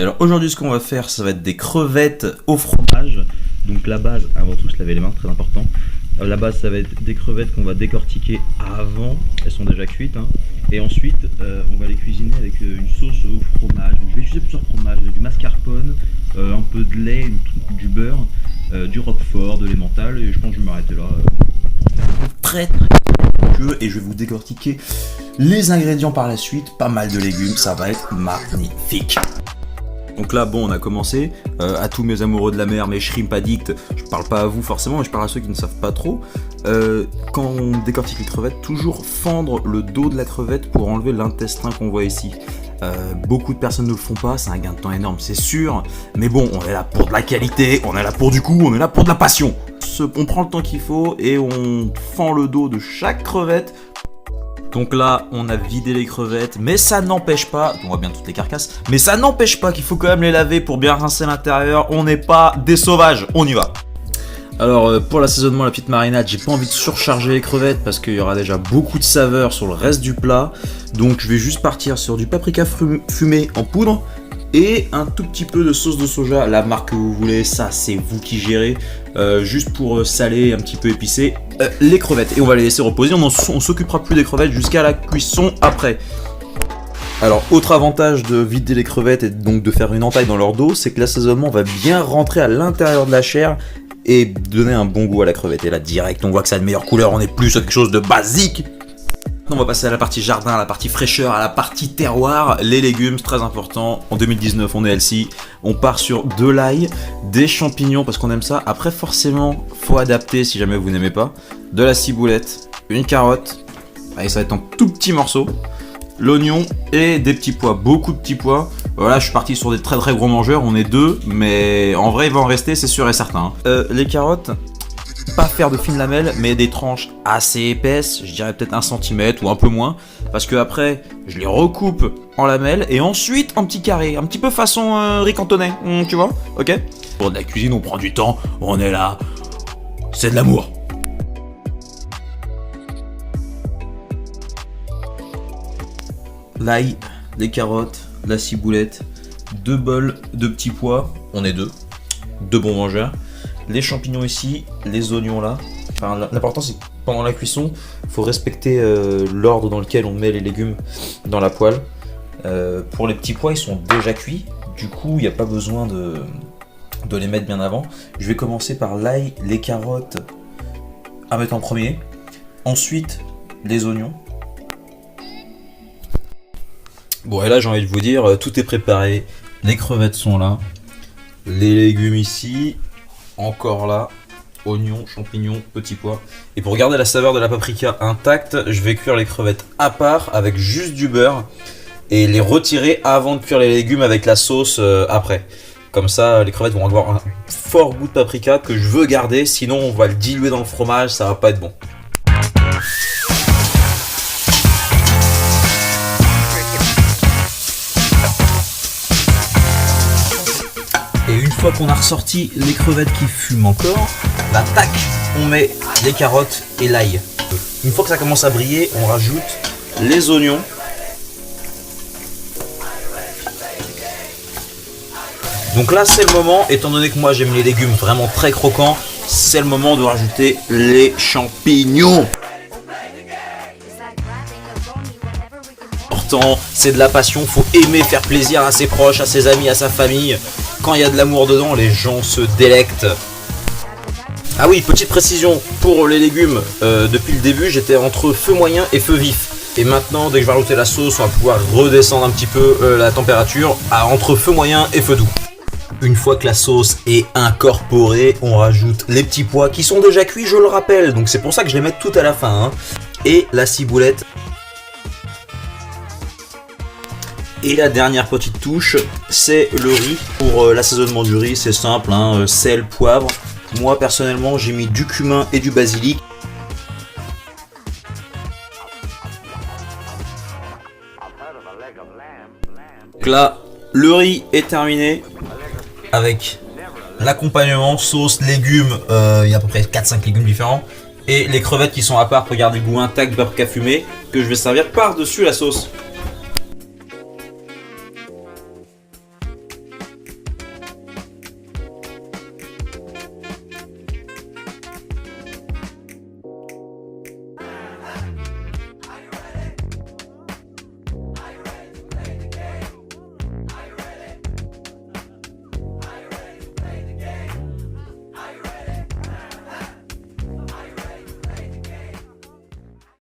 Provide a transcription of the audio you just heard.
Alors aujourd'hui ce qu'on va faire, ça va être des crevettes au fromage. Donc la base, avant tout se laver les mains, très important. La base ça va être des crevettes qu'on va décortiquer avant, elles sont déjà cuites hein. Et ensuite on va les cuisiner avec une sauce au fromage. Donc, je vais utiliser plusieurs fromages, du mascarpone, un peu de lait, du beurre, du roquefort, de l'emmental. Et je pense que je vais m'arrêter là. Très et je vais vous décortiquer les ingrédients par la suite. Pas mal de légumes, ça va être magnifique. Donc là, bon, on a commencé. À tous mes amoureux de la mer, mes shrimp addicts, je parle pas à vous forcément, mais je parle à ceux qui ne savent pas trop. Quand on décortique les crevettes, toujours fendre le dos de la crevette pour enlever l'intestin qu'on voit ici. Beaucoup de personnes ne le font pas, c'est un gain de temps énorme, c'est sûr. Mais bon, on est là pour de la qualité, on est là pour du goût, on est là pour de la passion. On prend le temps qu'il faut et on fend le dos de chaque crevette. Donc là, on a vidé les crevettes, mais ça n'empêche pas, on voit bien toutes les carcasses, mais ça n'empêche pas qu'il faut quand même les laver pour bien rincer l'intérieur. On n'est pas des sauvages, on y va. Alors pour l'assaisonnement, la petite marinade, j'ai pas envie de surcharger les crevettes parce qu'il y aura déjà beaucoup de saveur sur le reste du plat. Donc je vais juste partir sur du paprika fumé en poudre et un tout petit peu de sauce de soja, la marque que vous voulez, ça c'est vous qui gérez, juste pour saler, un petit peu épicer les crevettes. Et on va les laisser reposer, on s'occupera plus des crevettes jusqu'à la cuisson après. Alors autre avantage de vider les crevettes et donc de faire une entaille dans leur dos, c'est que l'assaisonnement va bien rentrer à l'intérieur de la chair et donner un bon goût à la crevette. Et là direct on voit que ça a une meilleure couleur, on est plus sur quelque chose de basique. On va passer à la partie jardin, à la partie fraîcheur, à la partie terroir. Les légumes, c'est très important. En 2019, on est healthy. On part sur de l'ail, des champignons parce qu'on aime ça. Après, forcément, faut adapter si jamais vous n'aimez pas. De la ciboulette, une carotte. Allez, ça va être en tout petits morceaux. L'oignon et des petits pois, beaucoup de petits pois. Voilà, je suis parti sur des très très gros mangeurs. On est deux, mais en vrai, il va en rester, c'est sûr et certain. Les carottes. Pas faire de fines lamelles, mais des tranches assez épaisses, je dirais peut-être 1 cm ou un peu moins, parce que après je les recoupe en lamelles et ensuite en petits carrés, un petit peu façon riz cantonais, tu vois, ok. Pour de la cuisine, on prend du temps, on est là, c'est de l'amour. L'ail, les carottes, la ciboulette, 2 bols de petits pois, on est deux bons mangeurs. Les champignons ici, les oignons là. Enfin, l'important c'est que pendant la cuisson, il faut respecter l'ordre dans lequel on met les légumes dans la poêle. Pour les petits pois, ils sont déjà cuits. Du coup, il n'y a pas besoin de les mettre bien avant. Je vais commencer par l'ail, les carottes à mettre en premier. Ensuite, les oignons. Bon, et là, j'ai envie de vous dire, tout est préparé. Les crevettes sont là. Les légumes ici. Encore là, oignons, champignons, petits pois. Et pour garder la saveur de la paprika intacte, je vais cuire les crevettes à part avec juste du beurre et les retirer avant de cuire les légumes avec la sauce après. Comme ça, les crevettes vont avoir un fort goût de paprika que je veux garder, sinon on va le diluer dans le fromage, ça va pas être bon. Une fois qu'on a ressorti les crevettes qui fument encore, là tac, on met les carottes et l'ail. Une fois que ça commence à briller, on rajoute les oignons. Donc là c'est le moment, étant donné que moi j'aime les légumes vraiment très croquants, c'est le moment de rajouter les champignons. C'est de la passion, faut aimer faire plaisir à ses proches, à ses amis, à sa famille. Quand il y a de l'amour dedans, les gens se délectent. Ah oui, petite précision, pour les légumes, depuis le début j'étais entre feu moyen et feu vif. Et maintenant, dès que je vais rajouter la sauce, on va pouvoir redescendre un petit peu la température à entre feu moyen et feu doux. Une fois que la sauce est incorporée, on rajoute les petits pois qui sont déjà cuits, je le rappelle. Donc c'est pour ça que je les mets tout à la fin. Hein. Et la ciboulette. Et la dernière petite touche, c'est le riz. Pour l'assaisonnement du riz, c'est simple, hein, sel, poivre. Moi personnellement, j'ai mis du cumin et du basilic. Donc là, le riz est terminé avec l'accompagnement, sauce, légumes, il y a à peu près 4-5 légumes différents. Et les crevettes qui sont à part pour garder le goût intact du paprika fumé que je vais servir par-dessus la sauce.